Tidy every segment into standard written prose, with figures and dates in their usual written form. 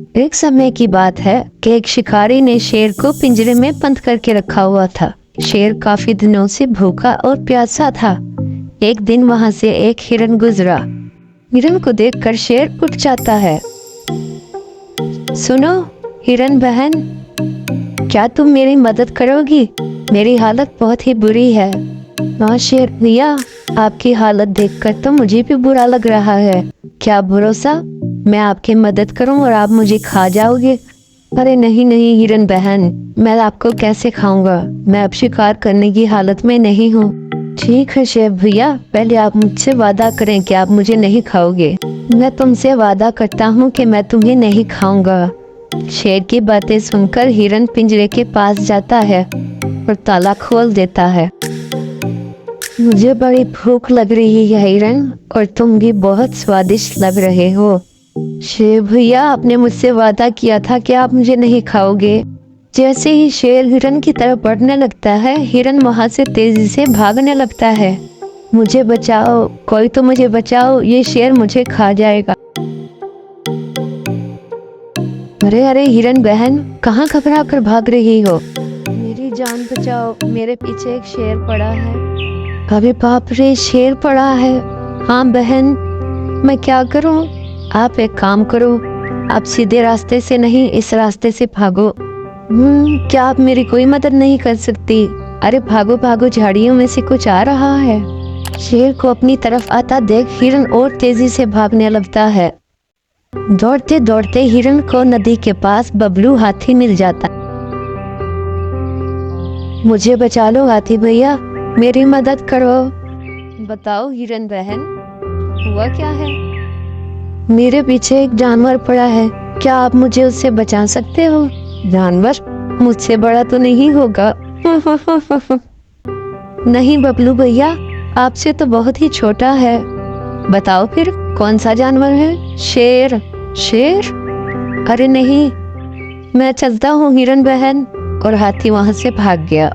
एक समय की बात है कि एक शिकारी ने शेर को पिंजरे में बंद करके रखा हुआ था। शेर काफी दिनों से भूखा और प्यासा था। एक दिन वहां से एक हिरन गुजरा। हिरन को देखकर शेर उठ जाता है। सुनो हिरन बहन, क्या तुम मेरी मदद करोगी? मेरी हालत बहुत ही बुरी है। हाँ शेर भैया, आपकी हालत देखकर तो मुझे भी बुरा लग रहा है। क्या भरोसा मैं आपकी मदद करूं और आप मुझे खा जाओगे? अरे नहीं नहीं हिरन बहन, मैं आपको कैसे खाऊंगा? मैं अब शिकार करने की हालत में नहीं हूँ। ठीक है शेर भैया, पहले आप मुझसे वादा करें कि आप मुझे नहीं खाओगे। मैं तुमसे वादा करता हूँ कि मैं तुम्हें नहीं खाऊंगा। शेर की बातें सुनकर हिरन पिंजरे के पास जाता है और ताला खोल देता है। मुझे बड़ी भूख लग रही है हिरन, और तुम भी बहुत स्वादिष्ट लग रहे हो। शेर भैया, आपने मुझसे वादा किया था कि आप मुझे नहीं खाओगे। जैसे ही शेर हिरन की तरफ बढ़ने लगता है, हिरन वहां से तेजी से भागने लगता है। मुझे बचाओ, कोई तो मुझे बचाओ, ये शेर मुझे खा जाएगा। अरे अरे हिरन बहन, कहाँ घबरा कर भाग रही हो? मेरी जान बचाओ, मेरे पीछे एक शेर पड़ा है। अरे बाप रे, शेर पड़ा है? हाँ बहन, मैं क्या करूं? आप एक काम करो, आप सीधे रास्ते से नहीं, इस रास्ते से भागो। क्या आप मेरी कोई मदद नहीं कर सकती? अरे भागो भागो, झाड़ियों में से कुछ आ रहा है। शेर को अपनी तरफ आता देख हिरन और तेजी से भागने लगता है। दौड़ते दौड़ते हिरन को नदी के पास बबलू हाथी मिल जाता। मुझे बचा लो हाथी भैया, मेरी मदद करो। बताओ हिरन बहन, हुआ क्या है? मेरे पीछे एक जानवर पड़ा है, क्या आप मुझे उससे बचा सकते हो? जानवर? मुझसे बड़ा तो नहीं होगा। नहीं बबलू भैया, आपसे तो बहुत ही छोटा है। बताओ फिर कौन सा जानवर है? शेर? शेर? अरे नहीं, मैं चलता हूँ हिरन बहन। और हाथी वहां से भाग गया।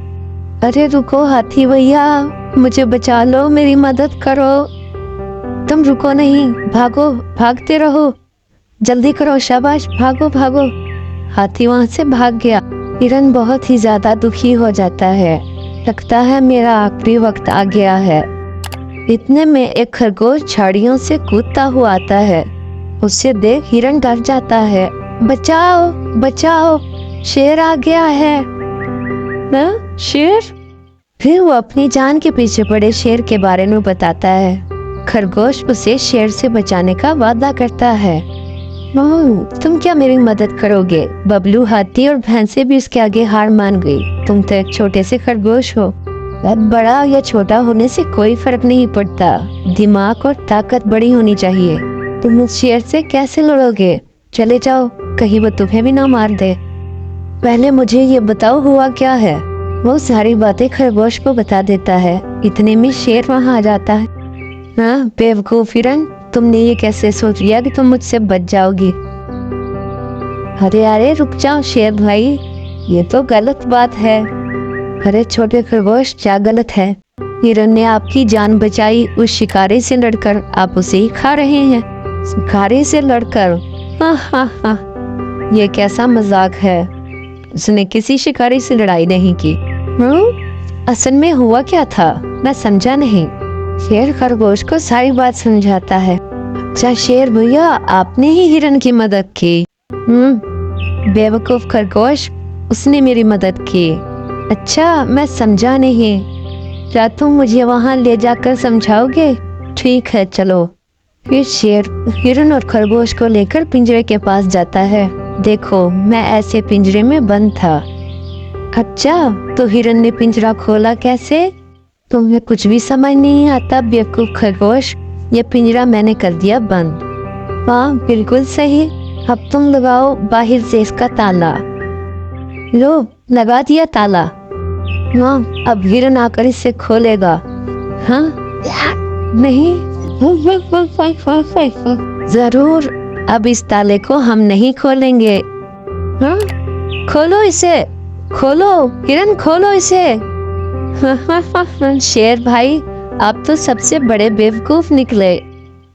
अरे रुको हाथी भैया, मुझे बचा लो, मेरी मदद करो। तुम रुको नहीं, भागो, भागते रहो, जल्दी करो, शाबाश, भागो भागो। हाथी वहां से भाग गया। हिरन बहुत ही ज्यादा दुखी हो जाता है। लगता है मेरा आखिरी वक्त आ गया है। इतने में एक खरगोश झाड़ियों से कूदता हुआ आता है। उसे देख हिरन डर जाता है। बचाओ बचाओ, शेर आ गया है। ना? शेर? फिर वो अपनी जान के पीछे पड़े शेर के बारे में बताता है। खरगोश उसे शेर से बचाने का वादा करता है। तुम क्या मेरी मदद करोगे? बबलू हाथी और भैंसे भी उसके आगे हार मान गई। तुम तो एक छोटे से खरगोश हो। बड़ा या छोटा होने से कोई फर्क नहीं पड़ता, दिमाग और ताकत बड़ी होनी चाहिए। तुम उस शेर से कैसे लड़ोगे? चले जाओ, कहीं वो तुम्हें भी ना मार दे। पहले मुझे ये बताओ हुआ क्या है? वो सारी बातें खरगोश को बता देता है। इतने में शेर वहां आ जाता है। हाँ बेवकूफ हिरन, तुमने ये कैसे सोच लिया कि तुम मुझसे बच जाओगी? अरे अरे रुक जाओ शेर भाई, ये तो गलत बात है। अरे छोटे खरगोश, क्या गलत है? हिरन ने आपकी जान बचाई, उस शिकारी से लड़कर आप उसे ही खा रहे हैं। शिकारी से लड़कर? हाँ हाँ हाँ, ये कैसा मजाक है? उसने किसी शिकारी से लड़ाई नहीं की। असल में हुआ क्या था, मैं समझा नहीं। शेर खरगोश को सारी बात समझाता है। अच्छा शेर भैया, आपने ही हिरन की मदद की? बेवकूफ खरगोश, उसने मेरी मदद की। अच्छा मैं समझा नहीं, क्या तुम मुझे वहां ले जाकर समझाओगे? ठीक है चलो। फिर शेर हिरन और खरगोश को लेकर पिंजरे के पास जाता है। देखो मैं ऐसे पिंजरे में बंद था। अच्छा, तो हिरन ने पिंजरा खोला कैसे? तुम्हें कुछ भी समझ नहीं आता बेवकूफ खरगोश, ये पिंजरा मैंने कर दिया बंद। हाँ बिल्कुल सही, अब तुम लगाओ बाहर से इसका ताला। लो लगा दिया ताला। हाँ अब हिरन आकर इसे खोलेगा। हाँ नहीं, जरूर, अब इस ताले को हम नहीं खोलेंगे। हाँ खोलो इसे, खोलो हिरन, खोलो इसे। शेर भाई, आप तो सबसे बड़े बेवकूफ निकले।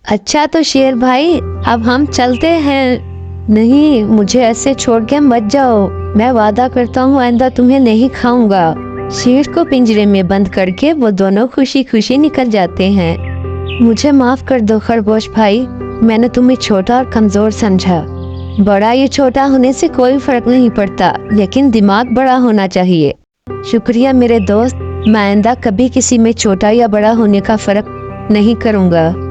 अच्छा तो शेर भाई, अब हम चलते हैं। नहीं, मुझे ऐसे छोड़ के मत जाओ। मैं वादा करता हूँ आइंदा तुम्हें नहीं खाऊंगा। शेर को पिंजरे में बंद करके वो दोनों खुशी खुशी निकल जाते हैं। मुझे माफ कर दो खरगोश भाई, मैंने तुम्हें छोटा और कमजोर समझा। बड़ा या छोटा होने से कोई फर्क नहीं पड़ता, लेकिन दिमाग बड़ा होना चाहिए। शुक्रिया मेरे दोस्त, मैं आइंदा कभी किसी में छोटा या बड़ा होने का फर्क नहीं करूँगा।